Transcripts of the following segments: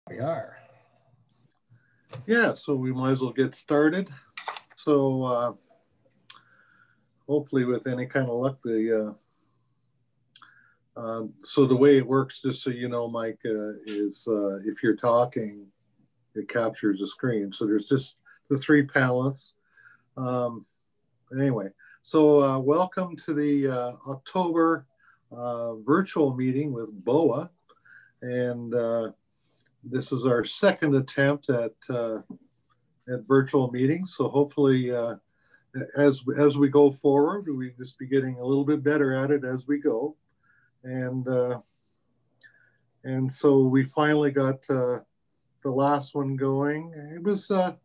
We are. Yeah, so we might as well get started. So hopefully, with any kind of luck, the way it works, just so you know, Mike, is if you're talking, it captures the screen. So there's just the three panelists. Um, anyway, so welcome to the October virtual meeting with BOA, and this is our second attempt at virtual meetings. So hopefully, as we go forward, we just be getting a little bit better at it as we go, and so we finally got the last one going. It was a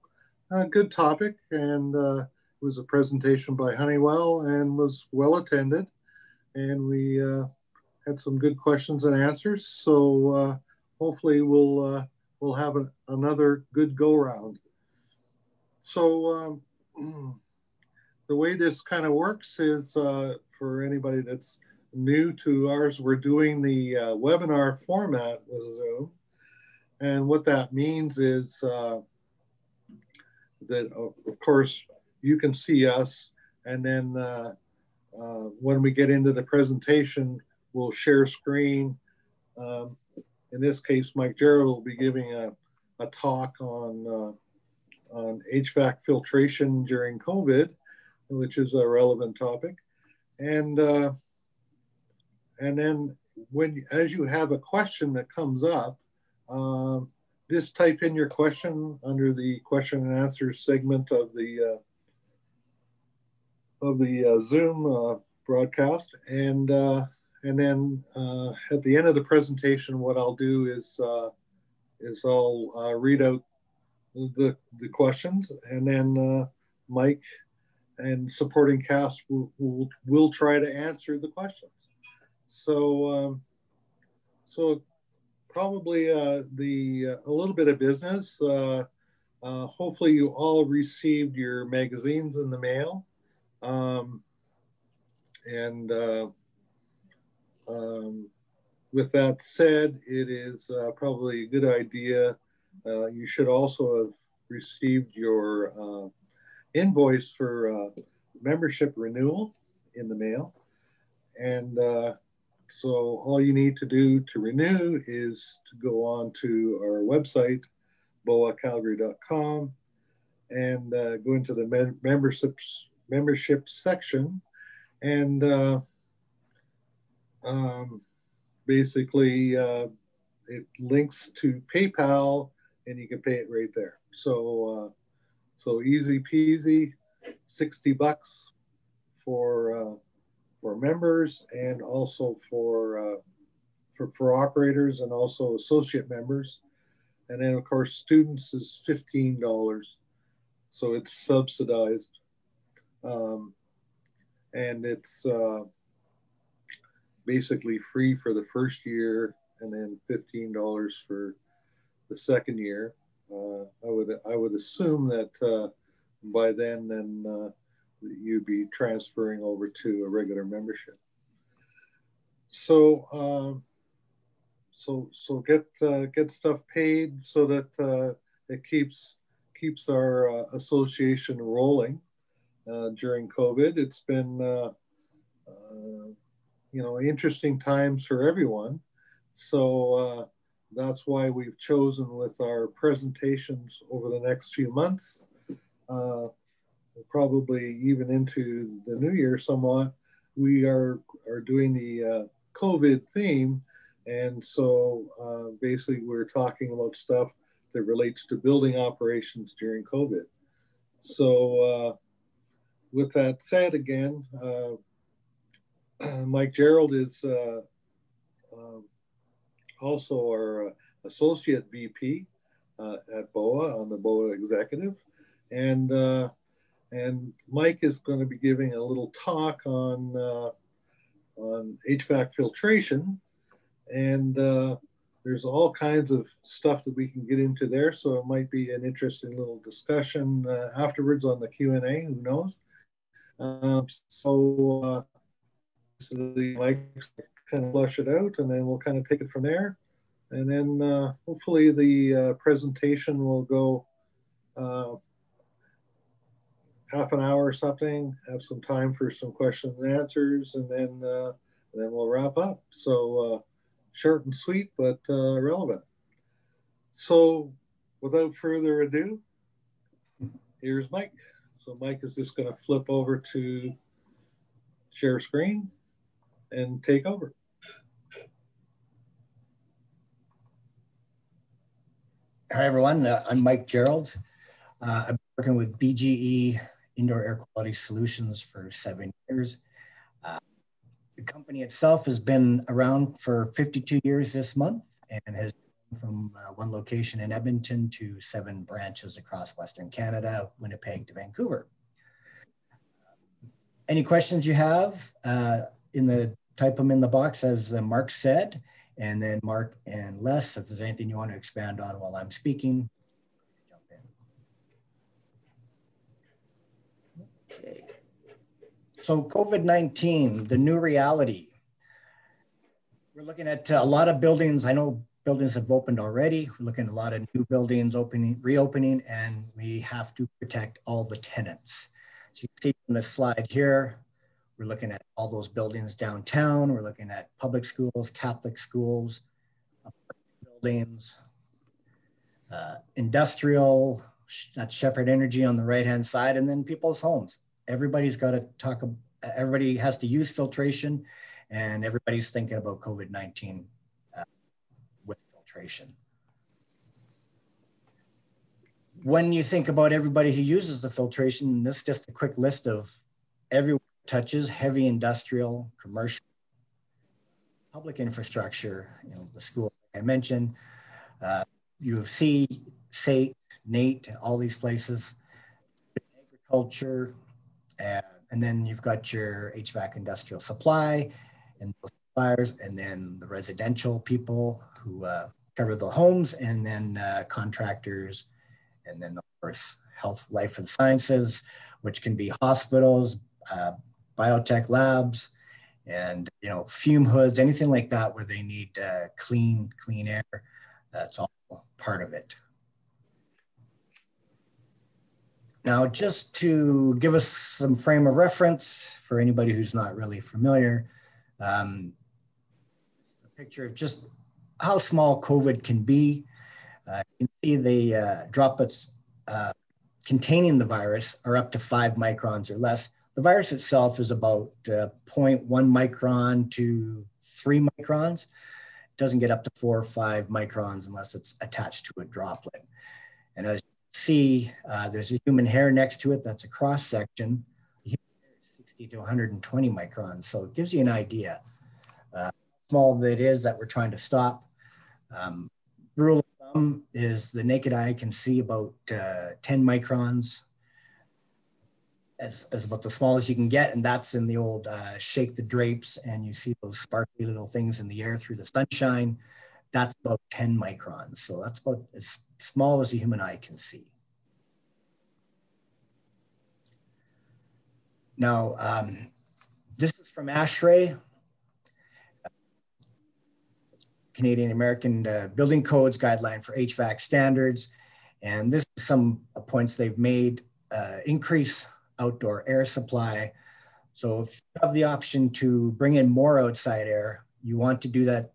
good topic, and it was a presentation by Honeywell and was well attended, and we had some good questions and answers. So hopefully we'll have another good go round. So the way this kind of works is for anybody that's new to ours, we're doing the webinar format with Zoom. And what that means is that, of course, you can see us. And then when we get into the presentation, we'll share screen. In this case, Mike Gerald will be giving a talk on HVAC filtration during COVID, which is a relevant topic. And then as you have a question that comes up, just type in your question under the question and answer segment of the Zoom broadcast, and then at the end of the presentation, what I'll do is I'll read out the questions, and then Mike and supporting cast will try to answer the questions. So probably a little bit of business. Hopefully you all received your magazines in the mail. With that said, it is probably a good idea. You should also have received your invoice for membership renewal in the mail. And so all you need to do to renew is to go on to our website, boacalgary.com, and go into the membership section, and basically it links to PayPal, and you can pay it right there. So easy peasy, $60 for members, and also for operators, and also associate members. And then of course students is $15, so it's subsidized, and it's basically free for the first year, and then $15 for the second year. I would assume that by then you'd be transferring over to a regular membership. So get stuff paid so that it keeps our association rolling during COVID. It's been interesting times for everyone. So that's why we've chosen with our presentations over the next few months, probably even into the new year somewhat, we are doing the COVID theme. And so basically we're talking about stuff that relates to building operations during COVID. So with that said, again, Mike Gerald is also our associate VP at BOA on the BOA executive, and Mike is going to be giving a little talk on HVAC filtration, and there's all kinds of stuff that we can get into there. So it might be an interesting little discussion afterwards on the Q&A. Who knows? So Mike kind of flush it out, and then we'll kind of take it from there. And then hopefully the presentation will go half an hour or something, have some time for some questions and answers, and then we'll wrap up. So short and sweet, but relevant. So without further ado, here's Mike. So Mike is just going to flip over to share screen and take over. Hi, everyone. I'm Mike Gerald. I've been working with BGE Indoor Air Quality Solutions for 7 years. The company itself has been around for 52 years this month and has gone from one location in Edmonton to 7 branches across Western Canada, Winnipeg to Vancouver. Any questions you have, type them in the box, as Mark said, and then Mark and Les, if there's anything you want to expand on while I'm speaking, jump in. Okay. So COVID-19, the new reality. We're looking at a lot of buildings. I know buildings have opened already. We're looking at a lot of new buildings reopening, and we have to protect all the tenants. So you can see from this slide here, we're looking at all those buildings downtown. We're looking at public schools, Catholic schools, buildings, industrial, that's Shepherd Energy on the right-hand side, and then people's homes. Everybody's got to everybody has to use filtration, and everybody's thinking about COVID-19 with filtration. When you think about everybody who uses the filtration, this is just a quick list of everyone touches: heavy industrial, commercial, public infrastructure, the school I mentioned, U of C, SAIT, NAIT, all these places, agriculture, and then you've got your HVAC industrial supply and those suppliers, and then the residential people who cover the homes, and then contractors, and then of course health, life and sciences, which can be hospitals, biotech labs, and fume hoods, anything like that where they need clean air. That's all part of it. Now, just to give us some frame of reference for anybody who's not really familiar, a picture of just how small COVID can be. You can see the droplets containing the virus are up to 5 microns or less. The virus itself is about 0.1 micron to 3 microns. It doesn't get up to 4 or 5 microns unless it's attached to a droplet. And as you see, there's a human hair next to it. That's a cross section. The human hair is 60 to 120 microns. So it gives you an idea how small it is that we're trying to stop. Rule of thumb is the naked eye can see about 10 microns as about the smallest you can get. And that's in the old shake the drapes, and you see those sparkly little things in the air through the sunshine. That's about 10 microns. So that's about as small as the human eye can see. Now, this is from ASHRAE, Canadian American Building Codes Guideline for HVAC Standards. And this is some points they've made: increase outdoor air supply. So if you have the option to bring in more outside air, you want to do that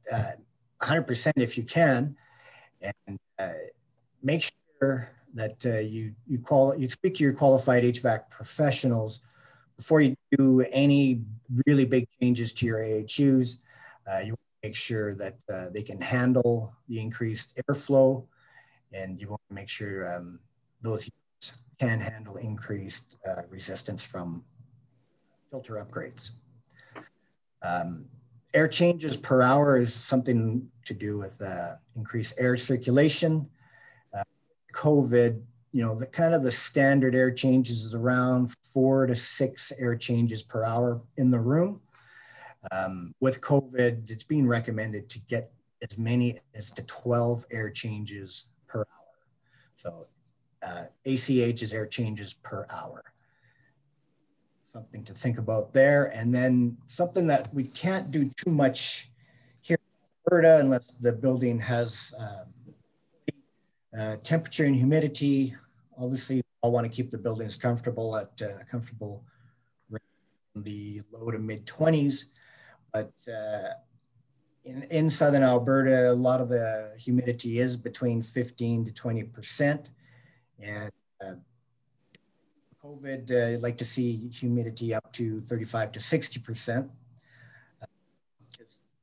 100% if you can, and make sure that you speak to your qualified HVAC professionals before you do any really big changes to your AHUs. You want to make sure that they can handle the increased airflow, and you want to make sure those units can handle increased resistance from filter upgrades. Air changes per hour is something to do with increased air circulation. COVID, the standard air changes is around 4 to 6 air changes per hour in the room. With COVID, it's being recommended to get as many as to 12 air changes per hour. So ACH is air changes per hour. Something to think about there. And then something that we can't do too much here Alberta, unless the building has temperature and humidity. Obviously, I want to keep the buildings comfortable at comfortable in the low to mid 20s, but in Southern Alberta, a lot of the humidity is between 15 to 20%. And COVID, I'd like to see humidity up to 35 to 60%.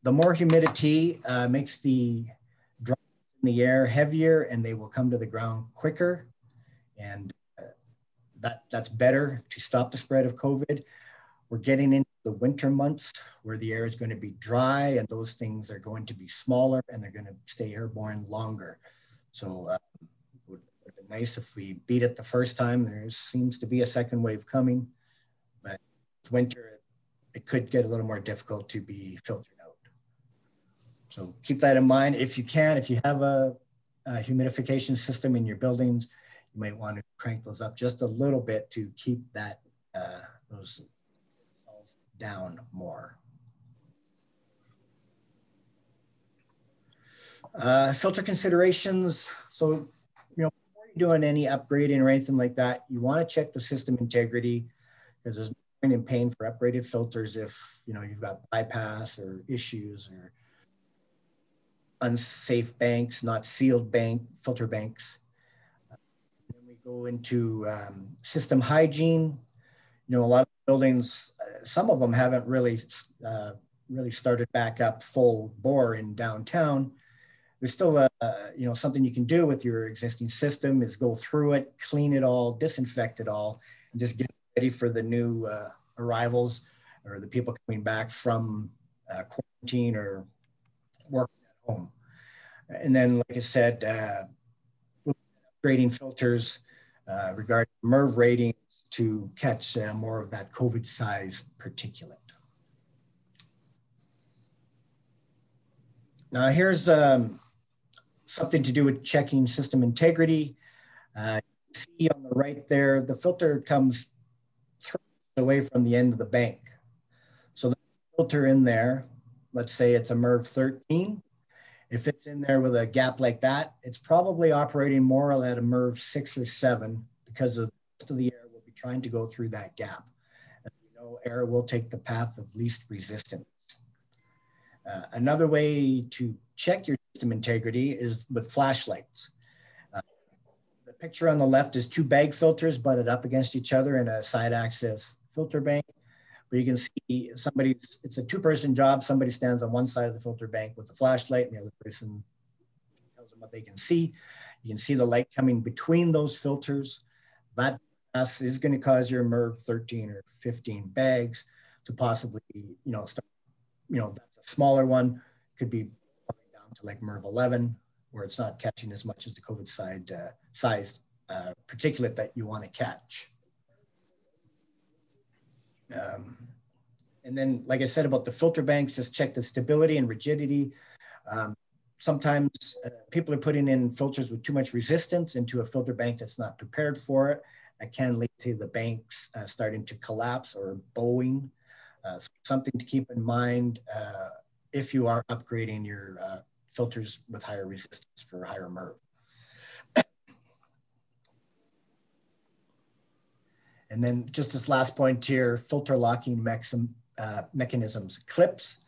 The more humidity makes the drops in the air heavier and they will come to the ground quicker. And that's better to stop the spread of COVID. We're getting into the winter months where the air is going to be dry and those things are going to be smaller and they're going to stay airborne longer. So it would be nice if we beat it the first time. There seems to be a second wave coming, but winter, it could get a little more difficult to be filtered out. So keep that in mind. If you can, if you have a humidification system in your buildings, you might want to crank those up just a little bit to keep that those down more. Filter considerations. So, before you're doing any upgrading or anything like that, you want to check the system integrity, because there's no point in paying for upgraded filters if you've got bypass or issues or unsafe banks, not sealed filter banks. Then we go into system hygiene. A lot of buildings, some of them haven't really started back up full bore in downtown. There's still something you can do with your existing system is go through it, clean it all, disinfect it all, and just get ready for the new arrivals or the people coming back from quarantine or working at home. And then, like I said, upgrading filters regarding MERV ratings to catch more of that COVID-sized particulate. Now here's something to do with checking system integrity. You see on the right there, the filter comes away from the end of the bank. So the filter in there, let's say it's a MERV 13. If it's in there with a gap like that, it's probably operating more at a MERV 6 or 7 because of the rest of the air will be trying to go through that gap. As we know, air will take the path of least resistance. Another way to check your system integrity is with flashlights. The picture on the left is 2 bag filters butted up against each other in a side access filter bank. But you can see it's a 2-person job. Somebody stands on one side of the filter bank with a flashlight and the other person tells them what they can see. You can see the light coming between those filters. That is going to cause your MERV 13 or 15 bags to possibly, start, that's a smaller one, could be down to like MERV 11, where it's not catching as much as the COVID sized particulate that you want to catch. And then, like I said about the filter banks, just check the stability and rigidity. Sometimes people are putting in filters with too much resistance into a filter bank that's not prepared for it. That can lead to the banks starting to collapse or bowing. So something to keep in mind if you are upgrading your filters with higher resistance for higher MERV. And then just this last point here, filter locking mechanisms, clips.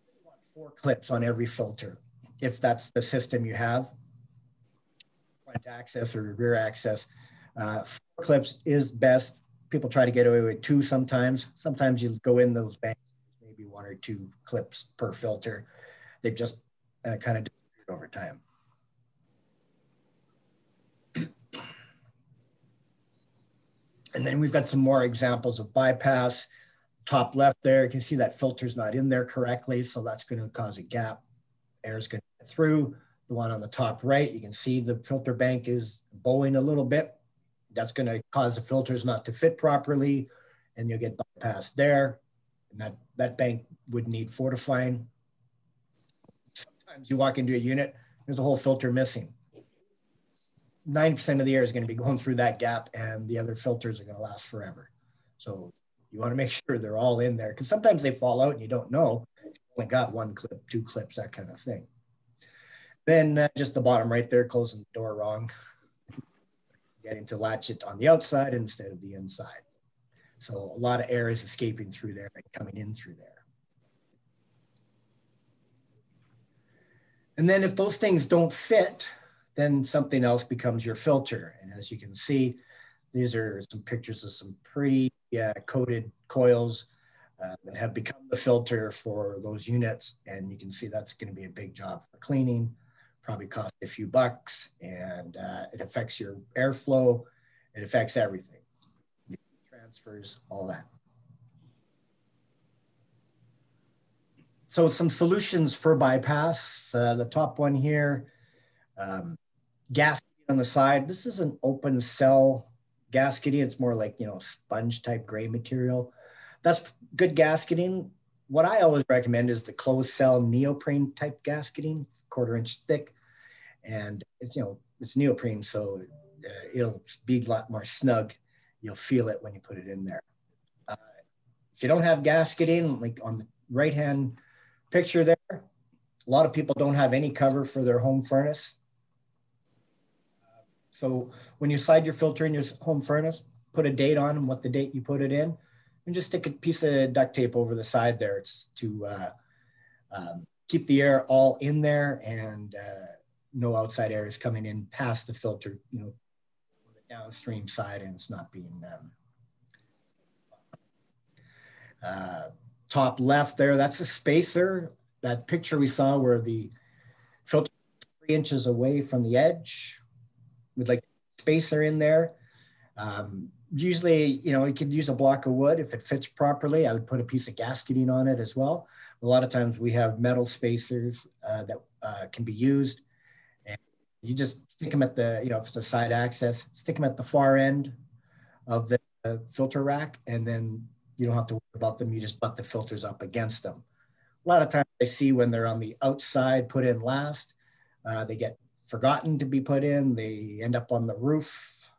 You want 4 clips on every filter, if that's the system you have, front access or rear access. 4 clips is best. People try to get away with 2 sometimes. Sometimes you go in those banks, maybe 1 or 2 clips per filter. They've just kind of disappeared over time. And then we've got some more examples of bypass. Top left there, you can see that filter's not in there correctly, so that's going to cause a gap. Air's going to get through. The one on the top right, you can see the filter bank is bowing a little bit. That's going to cause the filters not to fit properly, and you'll get bypassed there. And that bank would need fortifying. Sometimes you walk into a unit, there's a whole filter missing. 90% of the air is going to be going through that gap, and the other filters are going to last forever. So you want to make sure they're all in there, because sometimes they fall out and you don't know. If you only got one clip, two clips, that kind of thing. Then just the bottom right there, closing the door wrong. Getting to latch it on the outside instead of the inside. So a lot of air is escaping through there and coming in through there. And then if those things don't fit, then something else becomes your filter. And as you can see, these are some pictures of some pretty coated coils that have become the filter for those units. And you can see that's going to be a big job for cleaning, probably cost a few bucks, and it affects your airflow. It affects everything, transfers, all that. So some solutions for bypass. The top one here, gasketing on the side. This is an open cell gasketing. It's more like, you know, sponge type gray material. That's good gasketing. What I always recommend is the closed cell neoprene type gasketing, 1/4 inch thick. And it's, you know, it's neoprene, so it'll be a lot more snug. You'll feel it when you put it in there. If you don't have gasketing, like on the right-hand picture there, a lot of people don't have any cover for their home furnace. So when you slide your filter in your home furnace, put a date on what the date you put it in, and just stick a piece of duct tape over the side there. It's to keep the air all in there, and no outside air is coming in past the filter, you know, on the downstream side, and it's not being top left there. That's a spacer. That picture we saw where the filter is 3 inches away from the edge. We'd like a spacer in there. Usually, you know, you could use a block of wood if it fits properly. I would put a piece of gasketing on it as well. A lot of times we have metal spacers that can be used. And you just stick them at the, you know, if it's a side access, stick them at the far end of the filter rack, and then you don't have to worry about them. You just butt the filters up against them. A lot of times I see when they're on the outside put in last, they get forgotten to be put in. They end up on the rooftop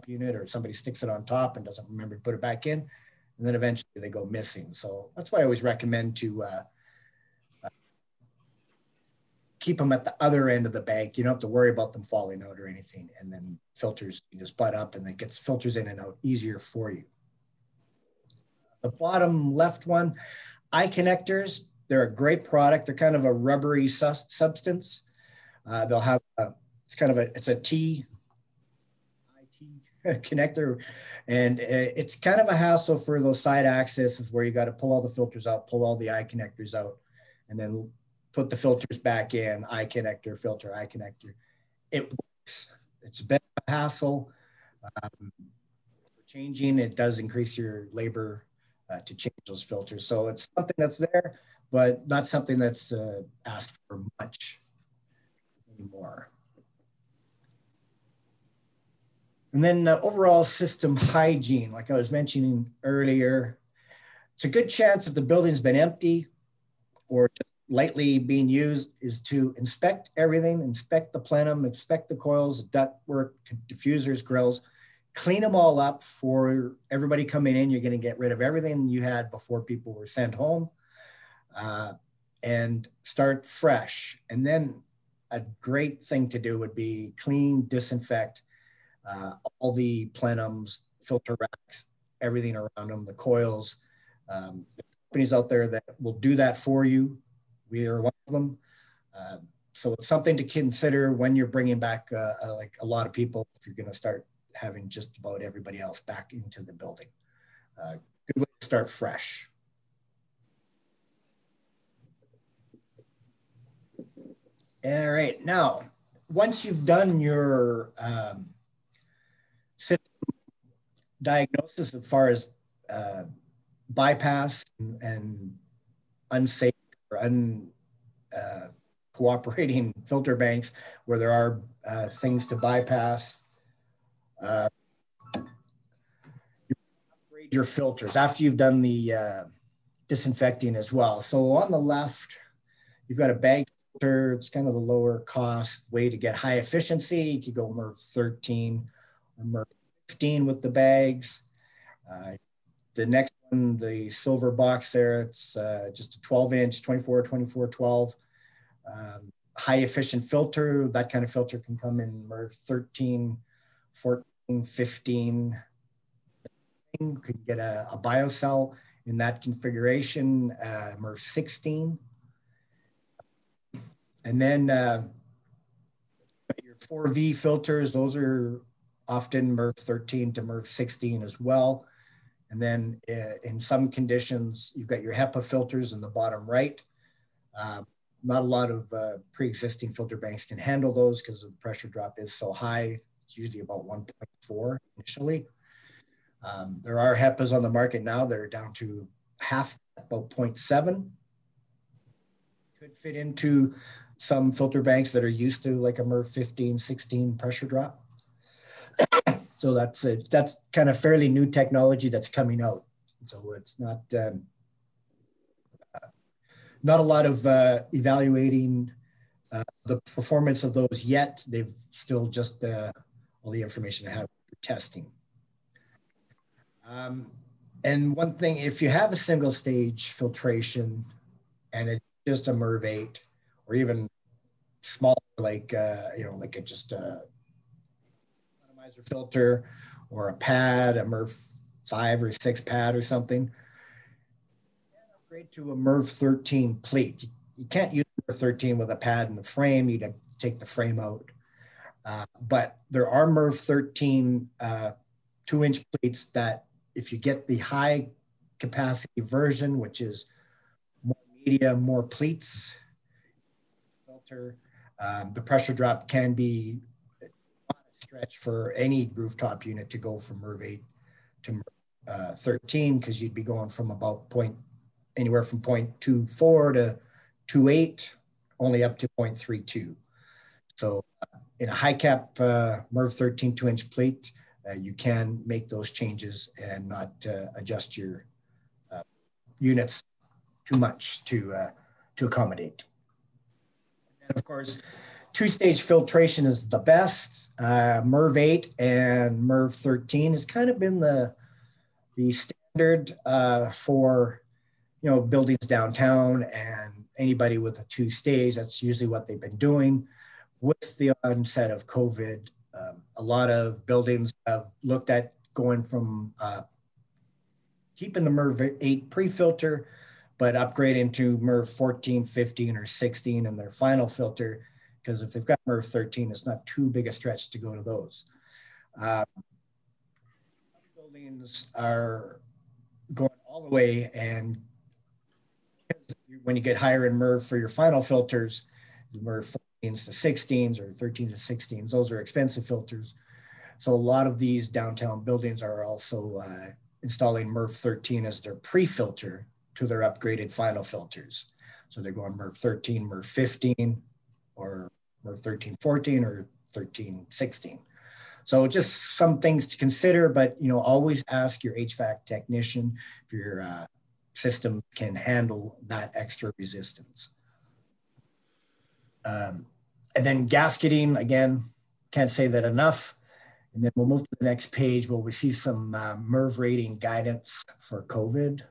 unit, or somebody sticks it on top and doesn't remember to put it back in. And then eventually they go missing. So that's why I always recommend to keep them at the other end of the bank. You don't have to worry about them falling out or anything. And then filters, you just butt up, and then gets filters in and out easier for you. The bottom left one, eye connectors. They're a great product. They're kind of a rubbery substance. They'll have it's a T connector, and it's kind of a hassle for those side accesses where you got to pull all the filters out, pull all the eye connectors out, and then put the filters back in. Eye connector, filter, eye connector. It works. It's a bit of a hassle. For changing, it does increase your labor to change those filters. So it's something that's there, but not something that's asked for much anymore. And then overall system hygiene, like I was mentioning earlier, it's a good chance if the building's been empty or just lightly being used is to inspect everything, inspect the plenum, inspect the coils, ductwork, diffusers, grills, clean them all up for everybody coming in. You're going to get rid of everything you had before people were sent home, and start fresh. And then a great thing to do would be clean, disinfect all the plenums, filter racks, everything around them, the coils. Companies out there that will do that for you. We are one of them. So it's something to consider when you're bringing back like a lot of people, if you're going to start having just about everybody else back into the building. Good way to start fresh. All right, now, once you've done your system diagnosis as far as bypass and unsafe or cooperating filter banks where there are things to bypass, you upgrade your filters after you've done the disinfecting as well. So on the left, you've got a bag filter. It's kind of the lower cost way to get high efficiency. You could go MERV 13 or MERV 15 with the bags. The next in the silver box there, it's just a 12-inch, 24, 24, 12. High efficient filter. That kind of filter can come in MERV 13, 14, 15. You can get a BioCell in that configuration, MERV 16. And then your 4V filters, those are often MERV 13 to MERV 16 as well. And then in some conditions, you've got your HEPA filters in the bottom right. Not a lot of pre-existing filter banks can handle those because the pressure drop is so high. It's usually about 1.4 initially. There are HEPAs on the market now that are down to half, about 0.7. Could fit into some filter banks that are used to like a MERV 15, 16 pressure drop. So that's kind of fairly new technology that's coming out. So it's not a lot of evaluating the performance of those yet. They've still just all the information they have for testing. And one thing, if you have a single stage filtration and it's just a MERV 8 or even small, like, like just a atomizer filter or a pad, a MERV 5 or 6 pad or something, upgrade to a MERV 13 plate. You can't use MERV 13 with a pad and the frame. You'd have to take the frame out. But there are MERV 13 2-inch plates that if you get the high capacity version, which is more media, more pleats, filter, the pressure drop can be a stretch for any rooftop unit to go from MERV 8 to MERV 13, because you'd be going from about anywhere from 0.24 to 2.8, only up to 0.32. So in a high cap MERV 13 2-inch plate, you can make those changes and not adjust your units too much to accommodate. And of course, 2-stage filtration is the best. MERV 8 and MERV 13 has kind of been the standard for buildings downtown, and anybody with a 2-stage, that's usually what they've been doing. With the onset of COVID, a lot of buildings have looked at going from keeping the MERV 8 pre-filter, but upgrading to MERV 14, 15, or 16 in their final filter, because if they've got MERV 13, it's not too big a stretch to go to those. Buildings are going all the way, and when you get higher in MERV for your final filters, MERV 14s to 16s or 13 to 16s, those are expensive filters. So a lot of these downtown buildings are also installing MERV 13 as their pre-filter to their upgraded final filters. So they're going MERV 13, MERV 15, or MERV 13, 14, or 13, 16. So just some things to consider, but always ask your HVAC technician if your system can handle that extra resistance. And then gasketing, again, can't say that enough. And then we'll move to the next page where we see some MERV rating guidance for COVID.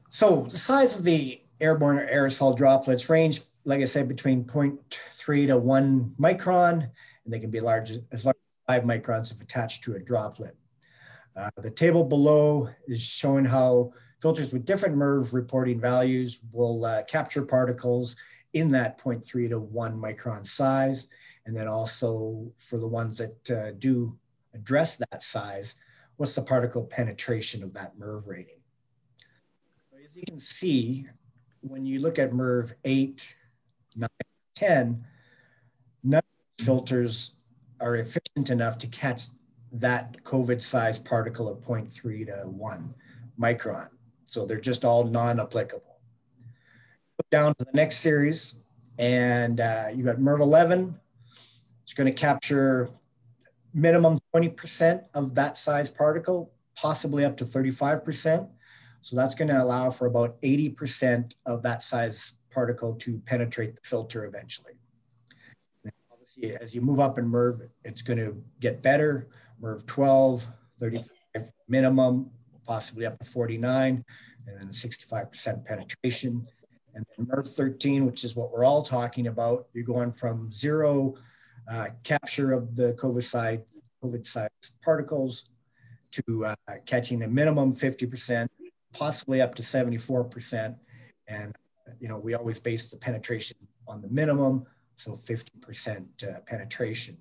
So the size of the airborne or aerosol droplets range, like I said, between 0.3 to 1 micron, and they can be as large as 5 microns if attached to a droplet. The table below is showing how filters with different MERV reporting values will capture particles in that 0.3 to 1 micron size. And then also for the ones that do address that size, what's the particle penetration of that MERV rating? As you can see, when you look at MERV 8, 9, 10, none of those filters are efficient enough to catch that COVID size particle of 0.3 to 1 micron. So they're just all non-applicable. Go down to the next series, and you got MERV 11. It's going to capture minimum 20% of that size particle, possibly up to 35%. So that's going to allow for about 80% of that size particle to penetrate the filter eventually. Then all the as you move up in MERV, it's going to get better. MERV 12, 35 minimum, possibly up to 49, and then 65% penetration. And then MERV 13, which is what we're all talking about, you're going from zero capture of the COVID-sized particles to catching a minimum 50%, possibly up to 74%. And, we always base the penetration on the minimum, so 50% penetration.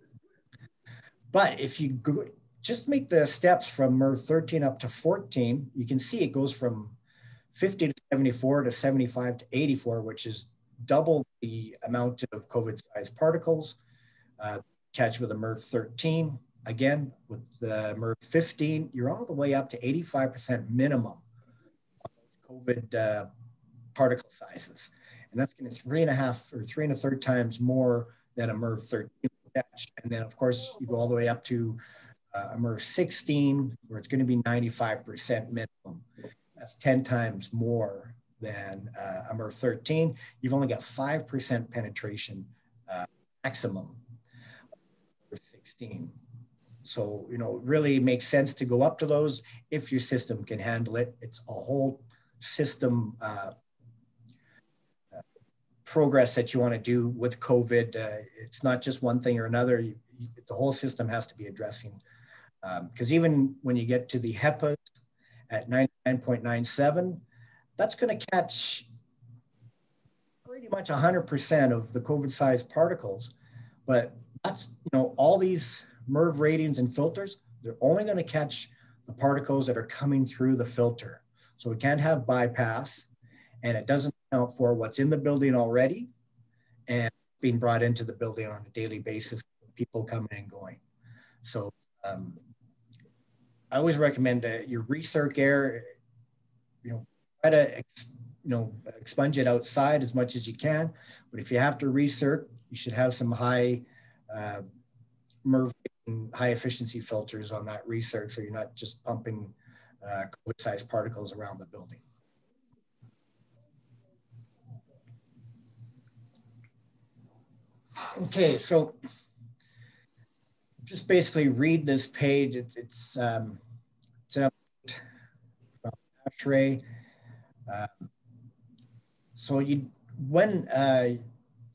But if you just make the steps from MERV 13 up to 14, you can see it goes from 50 to 74 to 75 to 84, which is double the amount of COVID-sized particles. Catch with a MERV 13. Again, with the MERV 15, you're all the way up to 85% minimum of COVID particle sizes. And that's going to 3.5 or 3 1/3 times more than a MERV 13 catch. And then, of course, you go all the way up to a MERV 16, where it's going to be 95% minimum. That's 10 times more than a MERV 13. You've only got 5% penetration maximum with 16. So, it really makes sense to go up to those if your system can handle it. It's a whole system progress that you want to do with COVID. It's not just one thing or another. The whole system has to be addressing. Because even when you get to the HEPA at 99.97, that's going to catch pretty much 100% of the COVID-sized particles. But that's, all these MERV ratings and filters, they're only going to catch the particles that are coming through the filter. So we can't have bypass, and it doesn't account for what's in the building already and being brought into the building on a daily basis, people coming and going. So I always recommend your recirc air, try to, expunge it outside as much as you can. But if you have to recirc, you should have some high MERV, high efficiency filters on that recirc, so you're not just pumping COVID-sized particles around the building. Okay, so just basically read this page. It's an update from ASHRAE. So when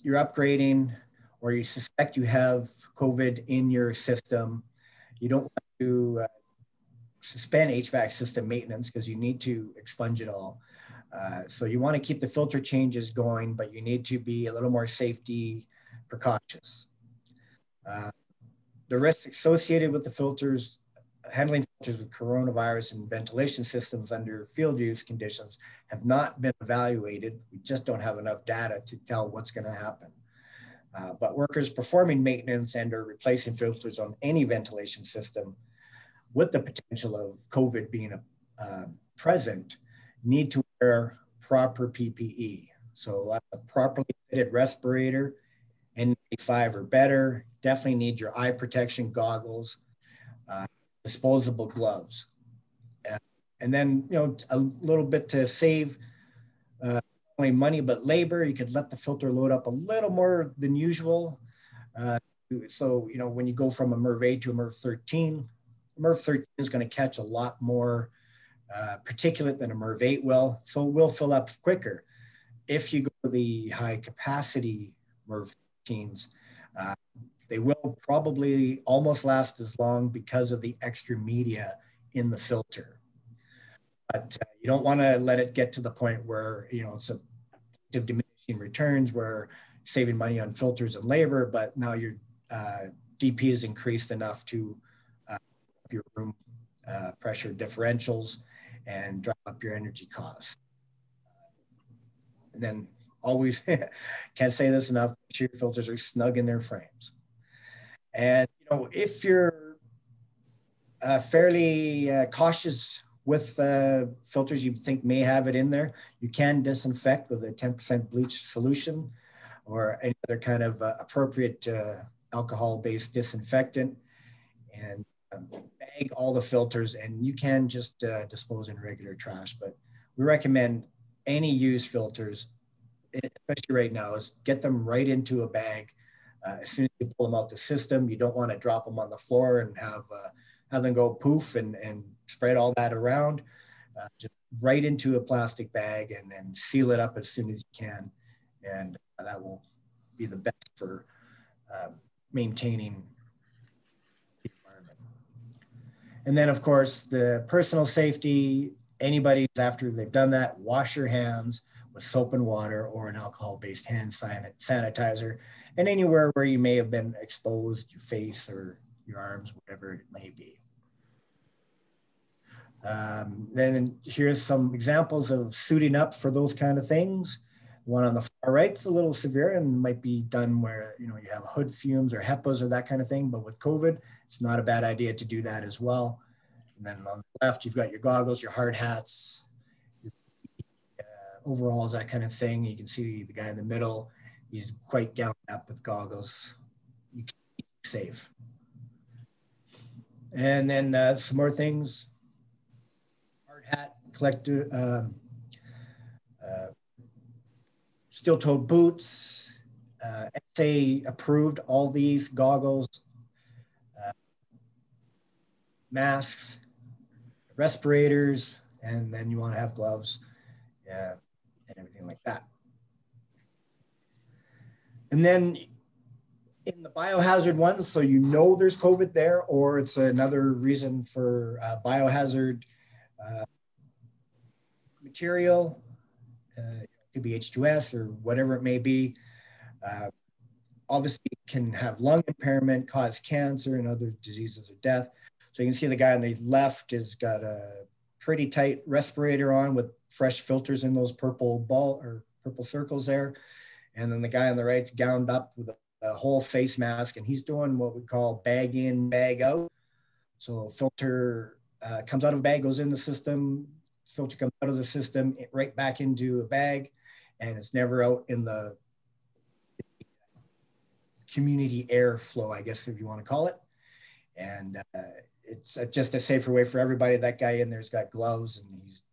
you're upgrading or you suspect you have COVID in your system, you don't want to suspend HVAC system maintenance because you need to expunge it all. So you want to keep the filter changes going, but you need to be a little more safety precautious. The risks associated with the filters, handling filters with coronavirus and ventilation systems under field use conditions have not been evaluated. We just don't have enough data to tell what's going to happen. But workers performing maintenance and or replacing filters on any ventilation system with the potential of COVID being present need to wear proper PPE. So a properly fitted respirator, N95 or better. Definitely need your eye protection goggles, disposable gloves. And then, a little bit to save only money, but labor, you could let the filter load up a little more than usual. So, when you go from a MERV 8 to a MERV 13, MERV 13 is going to catch a lot more particulate than a MERV 8 will, so it will fill up quicker. If you go to the high capacity MERV 13s, they will probably almost last as long because of the extra media in the filter. But you don't want to let it get to the point where, it's a diminishing returns where saving money on filters and labor, but now your DP is increased enough to up your room pressure differentials and drive up your energy costs. And then always, can't say this enough, make sure your filters are snug in their frames. And, if you're fairly cautious with filters you think may have it in there, you can disinfect with a 10% bleach solution or any other kind of appropriate alcohol-based disinfectant, and bag all the filters, and you can just dispose in regular trash. But we recommend any used filters, especially right now, is get them right into a bag As soon as you pull them out the system, you don't want to drop them on the floor and have them go poof and spread all that around. Just right into a plastic bag and then seal it up as soon as you can. And that will be the best for maintaining the environment. And then, of course, the personal safety, anybody after they've done that, wash your hands with soap and water or an alcohol-based hand sanitizer, and anywhere where you may have been exposed, your face or your arms, whatever it may be. Then here's some examples of suiting up for those kind of things. One on the far right's a little severe and might be done where you have hood fumes or HEPAs or that kind of thing. But with COVID, it's not a bad idea to do that as well. And then on the left, you've got your goggles, your hard hats, your overalls, that kind of thing. You can see the guy in the middle. He's quite gowned up with goggles. You keep safe. And then some more things. Hard hat, collector. Steel-toed boots, SA approved all these goggles, masks, respirators, and then you want to have gloves and everything like that. And then in the biohazard ones, so there's COVID there, or it's another reason for biohazard material. Could be H2S or whatever it may be. Obviously, it can have lung impairment, cause cancer and other diseases or death. So you can see the guy on the left has got a pretty tight respirator on with fresh filters in those purple circles there. And then the guy on the right's gowned up with a whole face mask, and he's doing what we call bag in, bag out. So filter comes out of a bag, goes in the system, filter comes out of the system, right back into a bag, and it's never out in the community airflow, I guess, if you want to call it. And it's just a safer way for everybody. That guy in there's got gloves, and he's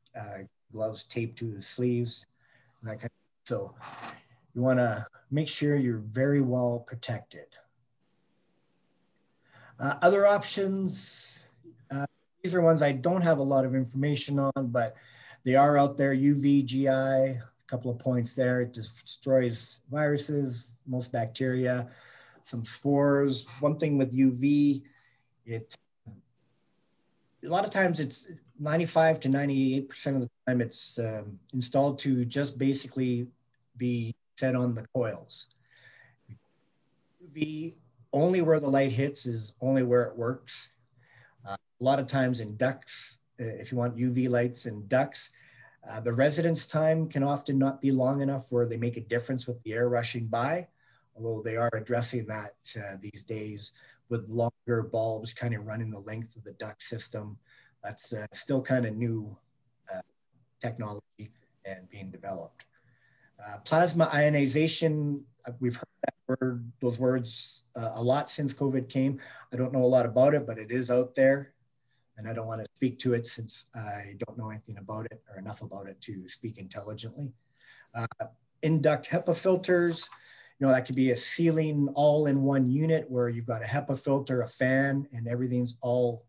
gloves taped to his sleeves. And that kind of, so you want to make sure you're very well protected. Other options, these are ones I don't have a lot of information on, but they are out there. UVGI, a couple of points there. It destroys viruses, most bacteria, some spores. One thing with UV, a lot of times it's 95 to 98% of the time it's installed to just basically be set on the coils. UV, only where the light hits is only where it works. A lot of times in ducts, if you want UV lights in ducts, the residence time can often not be long enough where they make a difference with the air rushing by, although they are addressing that these days with longer bulbs kind of running the length of the duct system. That's still kind of new technology and being developed. Plasma ionization, we've heard those words a lot since COVID came. I don't know a lot about it, but it is out there. And I don't want to speak to it since I don't know anything about it or enough about it to speak intelligently. Induct HEPA filters, that could be a ceiling all in one unit where you've got a HEPA filter, a fan, and everything's all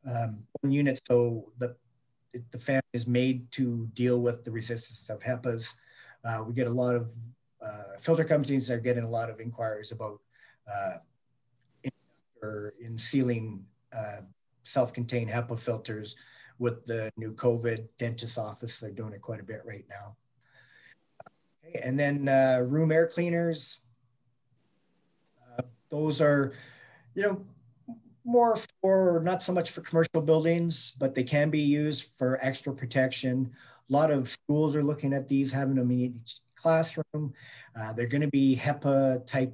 one unit. So the fan is made to deal with the resistance of HEPAs. We get a lot of filter companies are getting a lot of inquiries about in sealing self-contained HEPA filters with the new COVID dentist office. They're doing it quite a bit right now. Okay, and then room air cleaners. Those are, more for, not so much for commercial buildings, but they can be used for extra protection. A lot of schools are looking at these, having them in each classroom. They're going to be HEPA type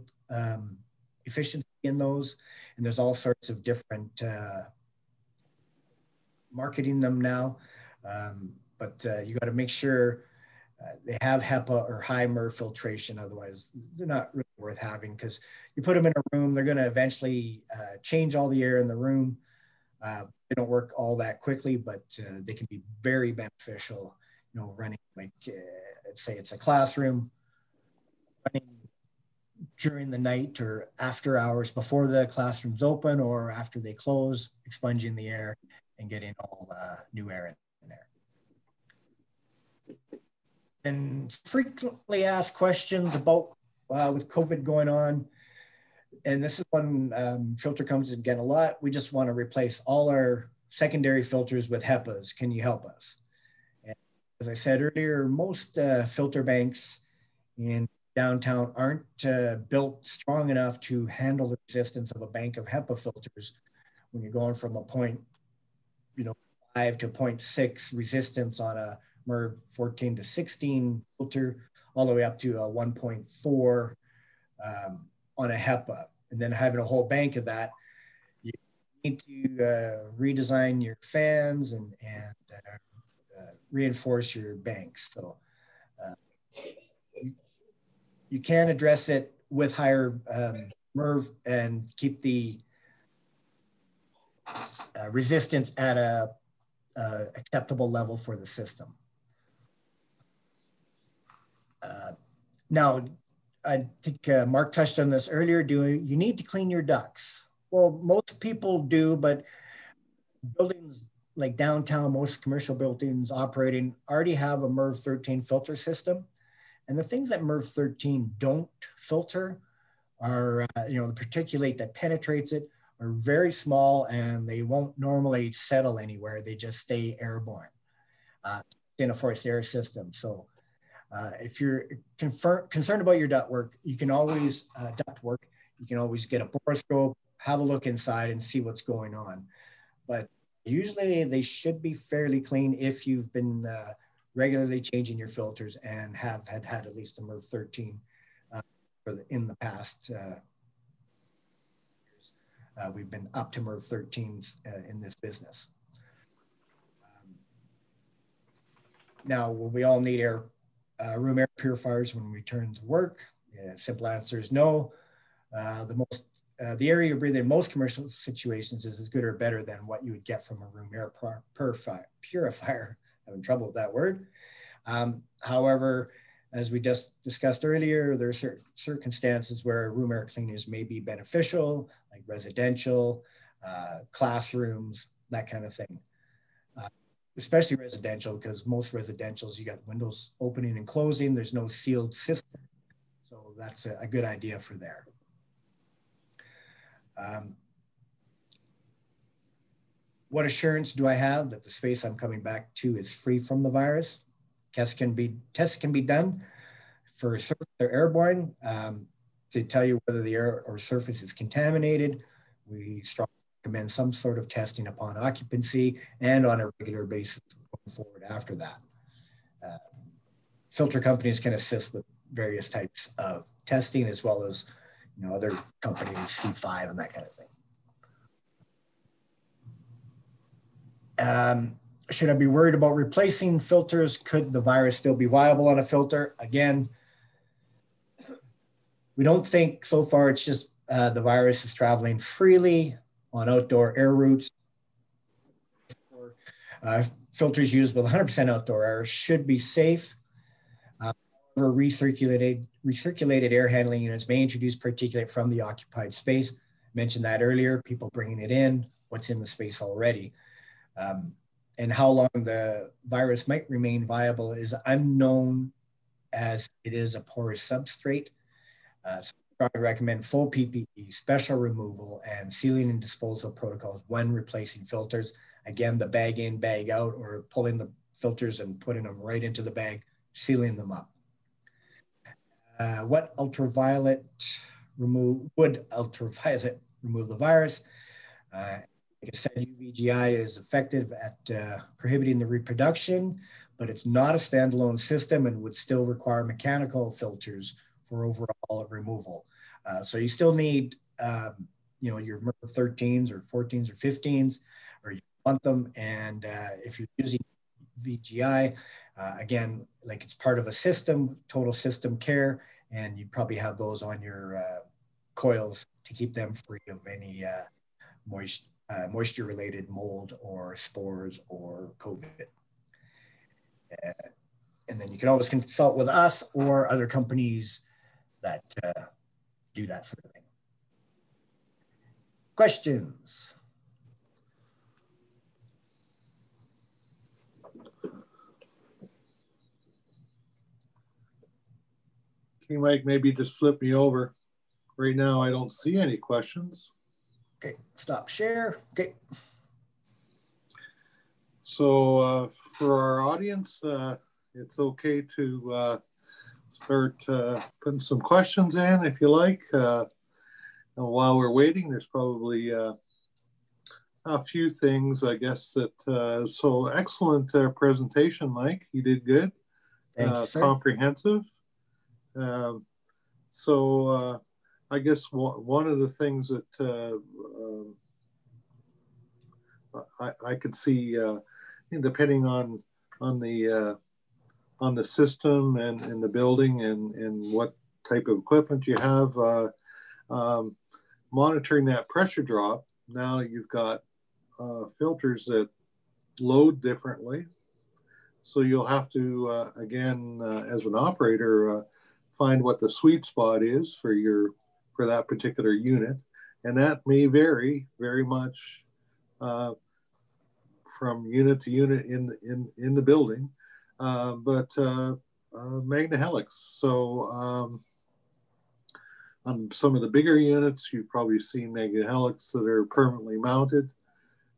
efficiency in those. And there's all sorts of different marketing them now. But you got to make sure they have HEPA or high MER filtration. Otherwise, they're not really worth having, because you put them in a room, they're going to eventually change all the air in the room. They don't work all that quickly, but they can be very beneficial, running like, let's say it's a classroom, running during the night or after hours before the classrooms open or after they close, expunging the air and getting all new air in there. And frequently asked questions about with COVID going on. And this is one filter companies get a lot. We just want to replace all our secondary filters with HEPAs. Can you help us? And as I said earlier, most filter banks in downtown aren't built strong enough to handle the resistance of a bank of HEPA filters when you're going from a 0.5 to 0.6 resistance on a MERV 14 to 16 filter, all the way up to a 1.4 on a HEPA. And then having a whole bank of that, you need to redesign your fans and reinforce your banks. So you can address it with higher MERV and keep the resistance at a acceptable level for the system. Now, I think Mark touched on this earlier. You need to clean your ducts? Well, most people do, but buildings like downtown, most commercial buildings operating already have a MERV 13 filter system. And the things that MERV 13 don't filter are, the particulate that penetrates it are very small and they won't normally settle anywhere. They just stay airborne in a forced air system. So if you're concerned about your ductwork, you can always you can always get a borescope, have a look inside and see what's going on. But usually they should be fairly clean if you've been regularly changing your filters and have had at least a MERV 13 in the past years. We've been up to MERV 13s in this business. Now, will we all need room air purifiers when we return to work? Simple answer is no. The area you breathe in most commercial situations is as good or better than what you would get from a room air purifier. Having trouble with that word. However, as we just discussed earlier, there are certain circumstances where room air cleaners may be beneficial, like residential, classrooms, that kind of thing. Especially residential, because most residentials, you got windows opening and closing, there's no sealed system. So that's a good idea for there. What assurance do I have that the space I'm coming back to is free from the virus? Tests can be done for surface or airborne to tell you whether the air or surface is contaminated. We strongly recommend some sort of testing upon occupancy and on a regular basis going forward after that. Filter companies can assist with various types of testing as well as other companies, C5 and that kind of thing. Should I be worried about replacing filters? Could the virus still be viable on a filter? Again, we don't think so far it's just the virus is traveling freely on outdoor air routes. Filters used with 100% outdoor air should be safe. Recirculated air handling units may introduce particulate from the occupied space. Mentioned that earlier, people bringing it in, what's in the space already. And how long the virus might remain viable is unknown as it is a porous substrate. So I recommend full PPE, special removal, and sealing and disposal protocols when replacing filters. Again, the bag in, bag out, or pulling the filters and putting them right into the bag, sealing them up. Would ultraviolet remove the virus? Like I said, UVGI is effective at prohibiting the reproduction, but it's not a standalone system and would still require mechanical filters for overall removal. So you still need, your MERV 13s or 14s or 15s, or you want them. And if you're using VGI, again, like it's part of a system, total system care, and you probably have those on your coils to keep them free of any moisture-related mold or spores or COVID. And then you can always consult with us or other companies that do that sort of thing. Questions? Okay, Mike, maybe just flip me over. Right now, I don't see any questions. Okay, stop share. Okay. So for our audience, it's okay to start putting some questions in if you like. While we're waiting, there's probably a few things, I guess, that, so excellent presentation, Mike. You did good. Thank you, sir. Comprehensive. So I guess one of the things that I could see, depending on the system and the building and what type of equipment you have, monitoring that pressure drop. Now you've got filters that load differently. So you'll have to, again, as an operator, find what the sweet spot is for that particular unit. And that may vary very much from unit to unit in the building. But Magna-Helix. So on some of the bigger units, you've probably seen Magna-Helix that are permanently mounted.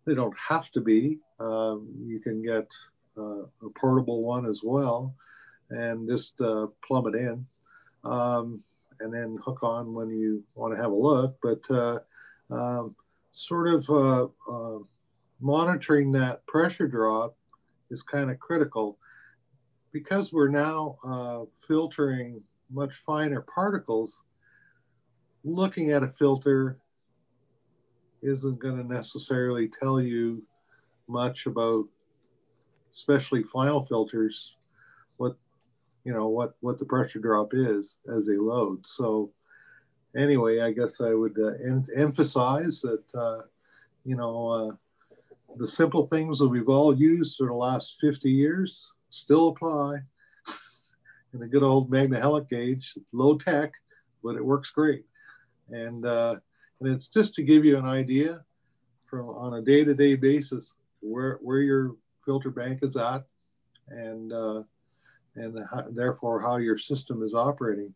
They don't have to be. You can get a portable one as well and just plumb it in and then hook on when you want to have a look. But sort of monitoring that pressure drop is kind of critical because we're now filtering much finer particles. Looking at a filter isn't going to necessarily tell you much about, especially final filters, what the pressure drop is as they load. So anyway, I guess I would emphasize that the simple things that we've all used for the last 50 years still apply. And the good old Magna-Helix gauge, low tech, but it works great. And it's just to give you an idea on a day-to-day basis where your filter bank is at, and therefore how your system is operating.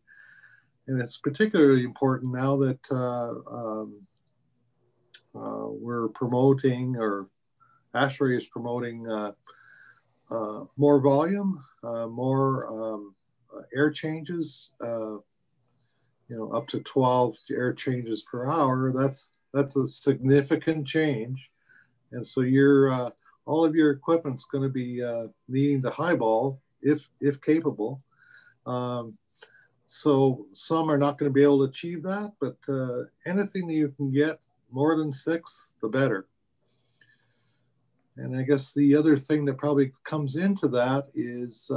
And it's particularly important now that we're promoting, or ASHRAE is promoting more volume, more air changes, up to 12 air changes per hour. That's a significant change. And so all of your equipment's going to be needing to highball if capable. So some are not going to be able to achieve that, but anything that you can get more than 6, the better. And I guess the other thing that probably comes into that is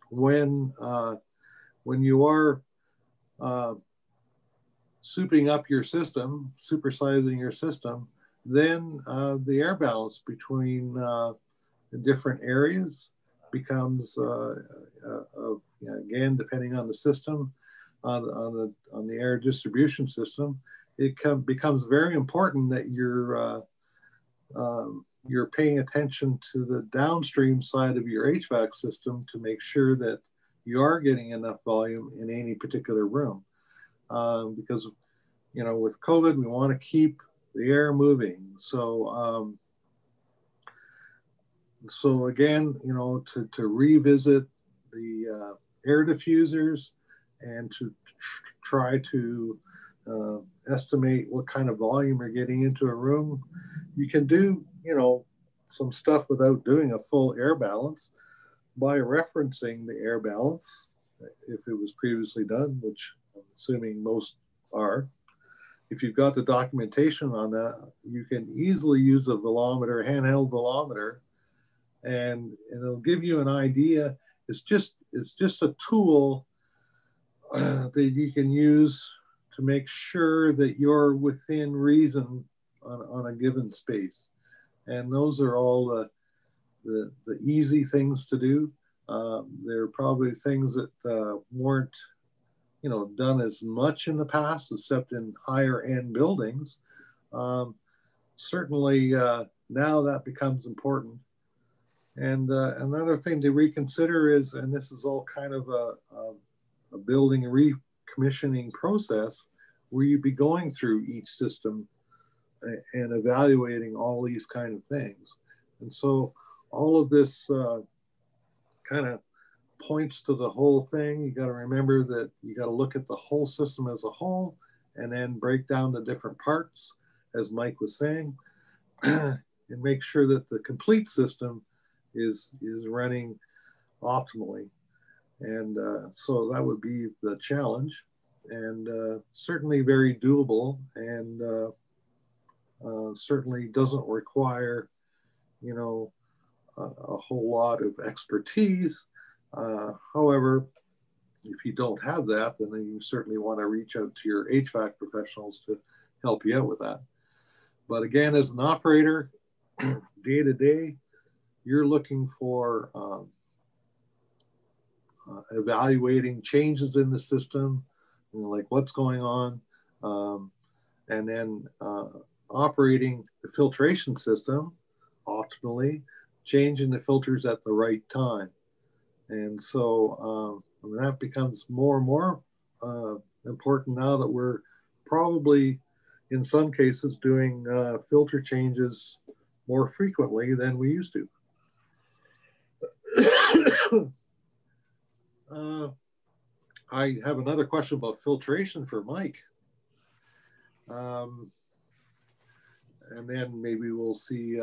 when you are souping up your system, supersizing your system, then the air balance between the different areas becomes, again, depending on the system, on the air distribution system, it becomes very important that you're paying attention to the downstream side of your HVAC system to make sure that you are getting enough volume in any particular room. Because, with COVID, we want to keep the air moving. So, so again, to revisit the air diffusers and to try to estimate what kind of volume you're getting into a room. You can do, some stuff without doing a full air balance by referencing the air balance, if it was previously done, which I'm assuming most are. If you've got the documentation on that, you can easily use a velometer, handheld velometer, and it'll give you an idea. It's just a tool that you can use to make sure that you're within reason on a given space. And those are all the easy things to do. There are probably things that weren't done as much in the past, except in higher end buildings. Certainly now that becomes important. And another thing to reconsider is, and this is all kind of a building recommissioning process, where you'd be going through each system and evaluating all these kind of things. And so all of this kind of points to the whole thing. You got to remember that you got to look at the whole system as a whole and then break down the different parts, as Mike was saying, and make sure that the complete system is running optimally. And so that would be the challenge, and certainly very doable, and certainly doesn't require, a whole lot of expertise. However, if you don't have that, then you certainly want to reach out to your HVAC professionals to help you out with that. But again, as an operator, day to day, you're looking for evaluating changes in the system, like what's going on, and then operating the filtration system optimally, changing the filters at the right time. And so that becomes more and more important now that we're probably, in some cases, doing filter changes more frequently than we used to. I have another question about filtration for Mike. And then maybe we'll see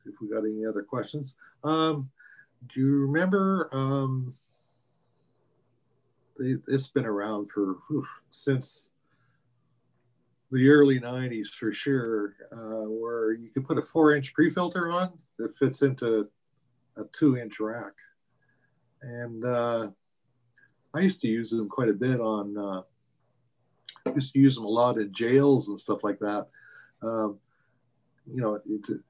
if we got any other questions. Do you remember, it's been around for since the early 90s for sure, where you could put a 4-inch pre-filter on that fits into a 2-inch rack. And I used to use them quite a bit on, I used to use them a lot in jails and stuff like that.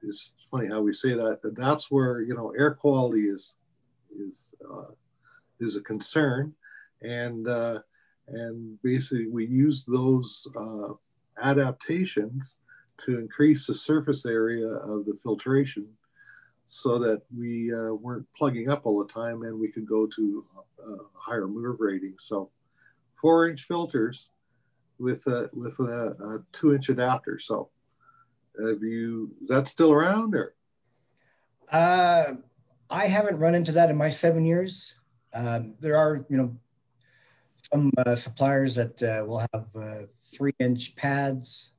It's funny how we say that, but that's where, air quality is a concern. And basically we use those adaptations to increase the surface area of the filtration so that we weren't plugging up all the time, and we could go to a higher MERV rating. So 4-inch filters with a 2-inch adapter. So is that still around, or? I haven't run into that in my 7 years. There are, some suppliers that will have 3-inch pads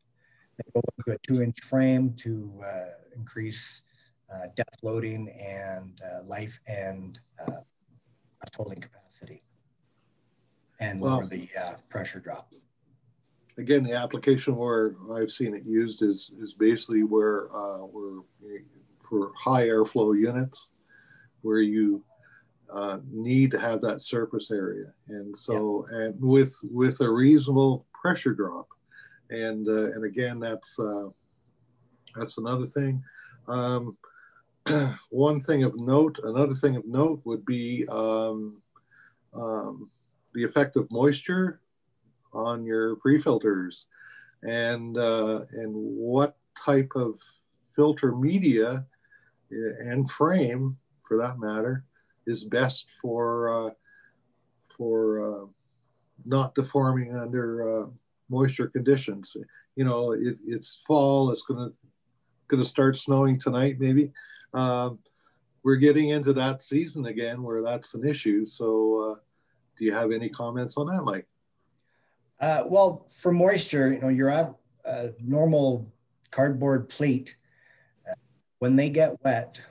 that go into a 2-inch frame to increase depth loading and life and holding capacity, and lower the pressure drop. Again, the application where I've seen it used is basically where we're for high airflow units, where you need to have that surface area, and so and with a reasonable pressure drop, and again that's another thing. One thing of note, another thing of note would be the effect of moisture on your pre-filters, and what type of filter media and frame, for that matter, is best for not deforming under moisture conditions. It's fall. It's gonna start snowing tonight, maybe. We're getting into that season again where that's an issue. So, do you have any comments on that, Mike? Well, for moisture, your normal cardboard plate, when they get wet,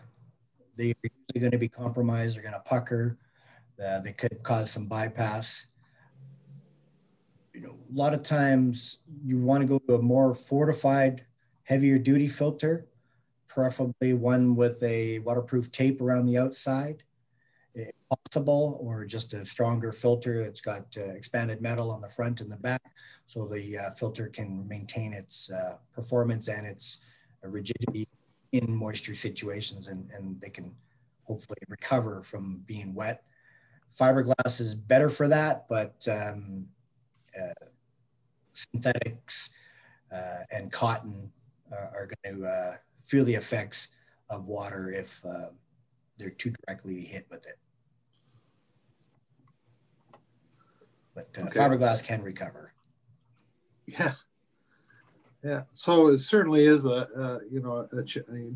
they're usually going to be compromised. They're going to pucker. They could cause some bypass. A lot of times you want to go to a more fortified, heavier duty filter, preferably one with a waterproof tape around the outside, if possible, or just a stronger filter that's got expanded metal on the front and the back, so the filter can maintain its performance and its rigidity in moisture situations, and they can hopefully recover from being wet. Fiberglass is better for that, but synthetics and cotton are going to feel the effects of water if they're too directly hit with it. But okay. Fiberglass can recover. Yeah. Yeah. So it certainly is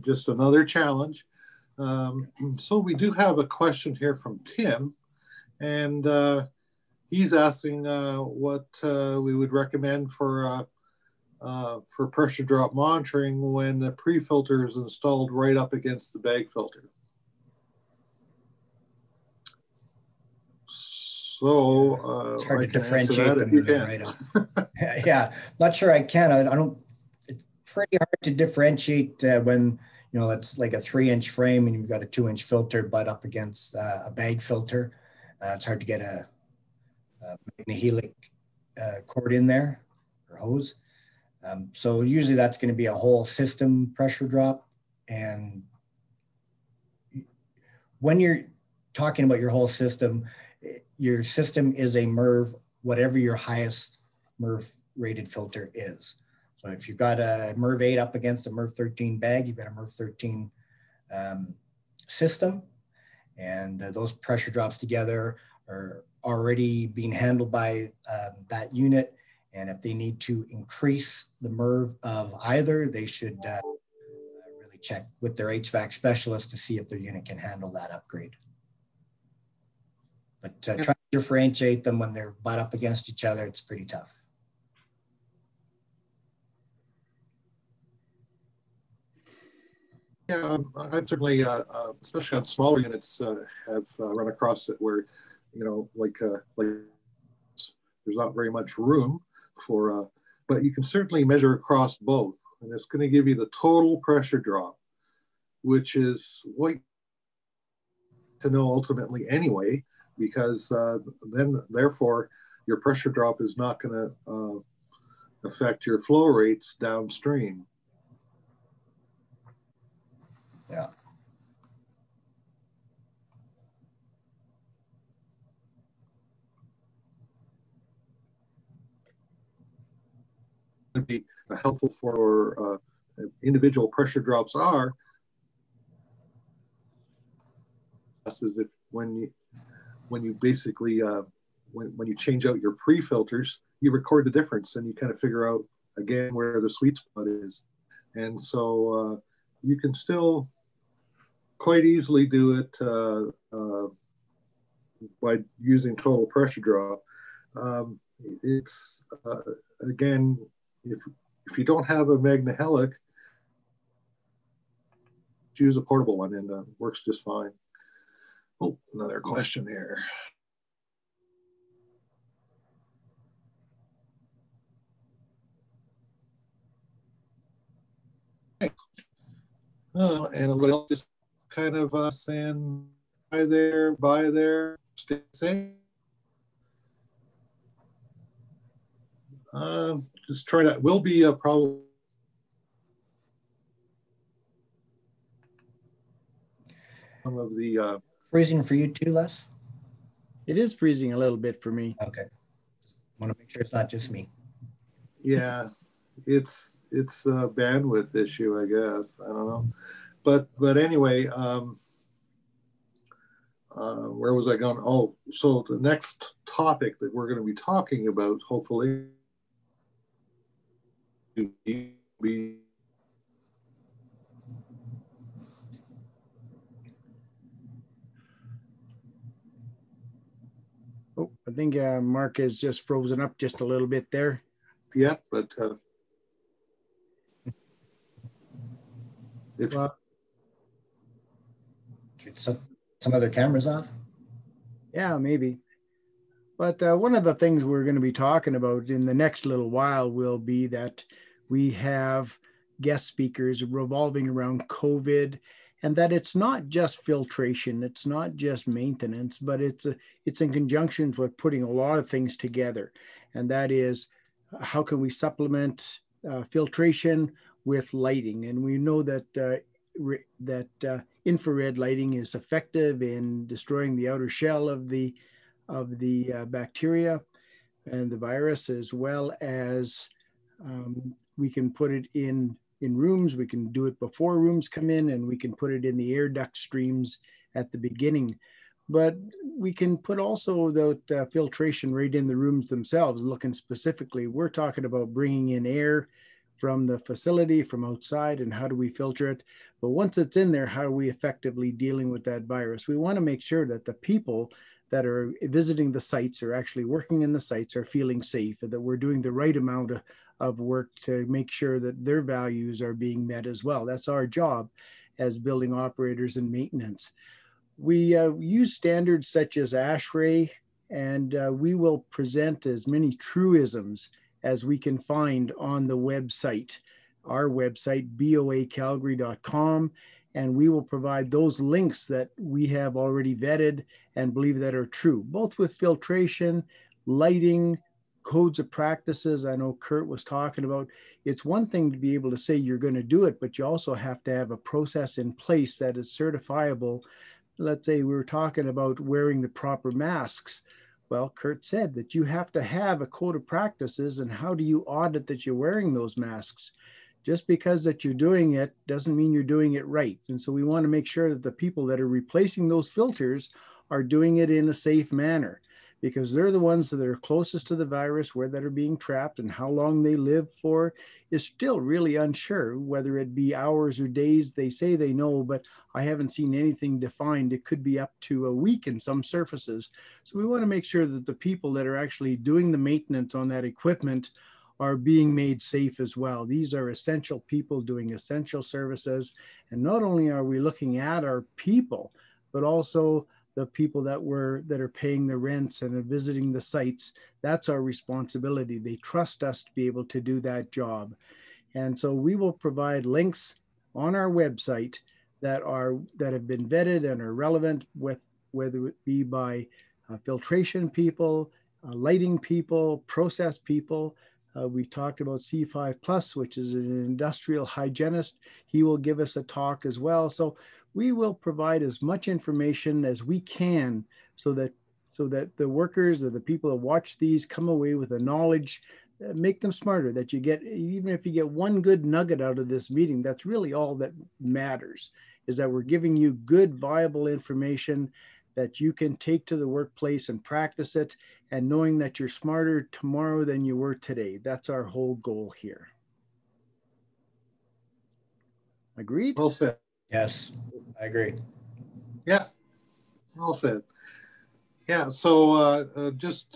just another challenge. So we do have a question here from Tim, and he's asking what we would recommend for pressure drop monitoring when the pre-filter is installed right up against the bag filter. So it's hard to differentiate them right up. Yeah, not sure I can. I don't. It's pretty hard to differentiate when it's like a 3-inch frame and you've got a 2-inch filter butt up against a bag filter. It's hard to get a Magnehelic cord in there or hose. So usually that's going to be a whole system pressure drop. And when you're talking about your whole system is a MERV, whatever your highest MERV rated filter is. So if you've got a MERV 8 up against a MERV 13 bag, you've got a MERV 13 system. And those pressure drops together are already being handled by that unit. And if they need to increase the MERV of either, they should really check with their HVAC specialist to see if their unit can handle that upgrade. But trying to differentiate them when they're butt up against each other, it's pretty tough. Yeah, I've certainly, especially on smaller units, have run across it where, like there's not very much room for, but you can certainly measure across both, and it's going to give you the total pressure drop, which is what to know ultimately anyway, because then therefore your pressure drop is not going to affect your flow rates downstream. Yeah. Would be helpful for individual pressure drops are is if when you basically when you change out your pre-filters, you record the difference and you kind of figure out again where the sweet spot is, and so you can still quite easily do it by using total pressure drop. It's again, if you don't have a Magnehelic, use a portable one and works just fine. Oh, another question here. And everybody else just kind of saying buy there, stay safe. Just try that. Will be a problem. Some of the freezing for you too, Les? It is freezing a little bit for me. Okay, just want to make sure it's not just me. Yeah, it's a bandwidth issue, I guess. I don't know, but anyway, where was I going? Oh, so the next topic that we're going to be talking about, hopefully, be Oh, I think Mark is just frozen up just a little bit there. Yeah, but if some other cameras off? Yeah, maybe. But one of the things we're going to be talking about in the next little while will be that we have guest speakers revolving around COVID, and that it's not just filtration, it's not just maintenance, but it's in conjunction with putting a lot of things together. And that is, how can we supplement filtration with lighting? And we know that infrared lighting is effective in destroying the outer shell of the bacteria. and the virus, as well as we can put it in rooms. We can do it before rooms come in, and we can put it in the air duct streams at the beginning. But we can put also the filtration right in the rooms themselves, looking specifically. We're talking about bringing in air from the facility, from outside, and how do we filter it? But once it's in there, how are we effectively dealing with that virus? We want to make sure that the people that are visiting the sites or actually working in the sites are feeling safe, and that we're doing the right amount of work to make sure that their values are being met as well. That's our job as building operators and maintenance. We use standards such as ASHRAE, and we will present as many truisms as we can find on the website, our website, boacalgary.com, and we will provide those links that we have already vetted and believe that are true, both with filtration, lighting, codes of practices. I know Kurt was talking about, it's one thing to be able to say you're going to do it, but you also have to have a process in place that is certifiable. Let's say we were talking about wearing the proper masks. Well, Kurt said that you have to have a code of practices, and how do you audit that you're wearing those masks? Just because that you're doing it doesn't mean you're doing it right. And so we want to make sure that the people that are replacing those filters are doing it in a safe manner, because they're the ones that are closest to the virus, where that are being trapped, and how long they live for is still really unsure, whether it be hours or days. They say they know, but I haven't seen anything defined. It could be up to a week in some surfaces. So we want to make sure that the people that are actually doing the maintenance on that equipment are being made safe as well. These are essential people doing essential services. And not only are we looking at our people, but also the people that are paying the rents and are visiting the sites. That's our responsibility. They trust us to be able to do that job. And so we will provide links on our website that have been vetted and are relevant, with whether it be by filtration people, lighting people, process people. We talked about C5 Plus, which is an industrial hygienist. He will give us a talk as well. So we will provide as much information as we can so that the workers or the people that watch these come away with the knowledge, make them smarter, that you get, even if you get one good nugget out of this meeting, that's really all that matters, is that we're giving you good, viable information that you can take to the workplace and practice it, and knowing that you're smarter tomorrow than you were today. That's our whole goal here. Agreed? Well said. Yes, I agree. Yeah, well said. Yeah, so just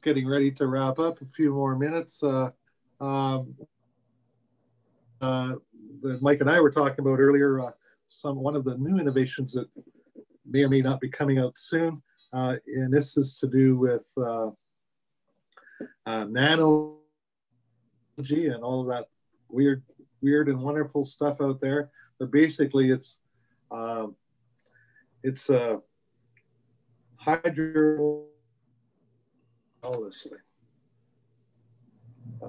getting ready to wrap up. A few more minutes. Mike and I were talking about earlier. One of the new innovations that may or may not be coming out soon, and this is to do with nano and all of that weird and wonderful stuff out there. But basically, it's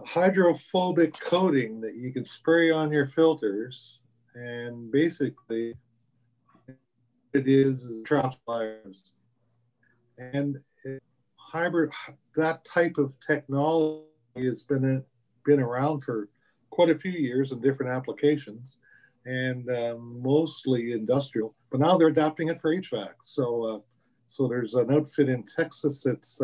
hydrophobic coating that you can spray on your filters, and basically it is traps virus. And that type of technology has been around for quite a few years in different applications, and mostly industrial. But now they're adapting it for HVAC. So there's an outfit in Texas that's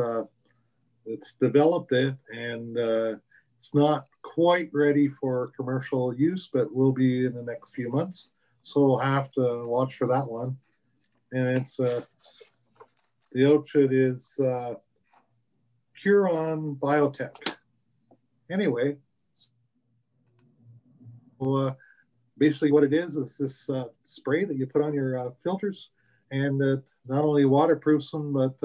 developed it, and it's not quite ready for commercial use, but will be in the next few months. So we'll have to watch for that one. And it's the outfit is Huron Biotech. Anyway, so, basically what it is this spray that you put on your filters, and it not only waterproofs them, but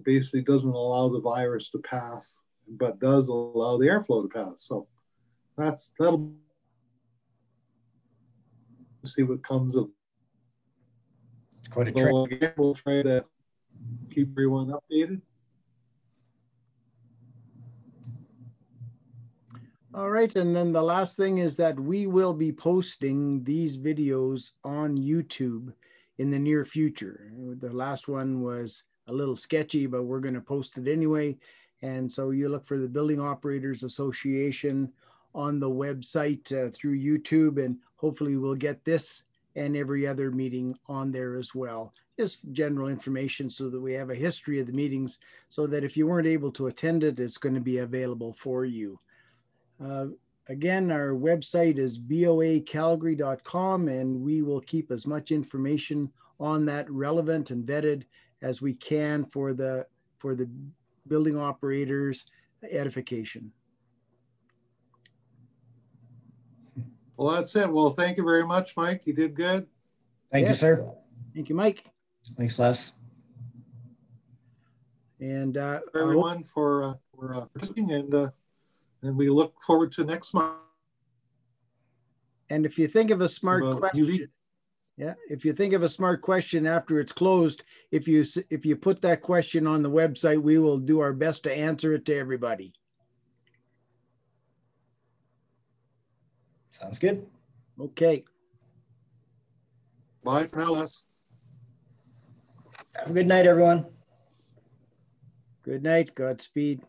basically doesn't allow the virus to pass, but does allow the airflow to pass. So that'll see what comes of. Quite a so again, we'll try to keep everyone updated. All right, and then the last thing is that we will be posting these videos on YouTube in the near future. The last one was a little sketchy, but we're going to post it anyway. And so you look for the Building Operators Association on the website through YouTube, and hopefully we'll get this and every other meeting on there as well. Just general information so that we have a history of the meetings, so that if you weren't able to attend it, it's going to be available for you. Again, our website is boacalgary.com, and we will keep as much information on that relevant and vetted as we can for the building operators edification. Well, that's it. Well, thank you very much, Mike. You did good. Thank you, sir. Thank you, Mike. Thanks, Les. And everyone for participating, and we look forward to next month. And if you think of a smart question, if you think of a smart question after it's closed, if you put that question on the website, we will do our best to answer it to everybody. Sounds good. Okay. Bye for now, Les. Have a good night, everyone. Good night. Godspeed.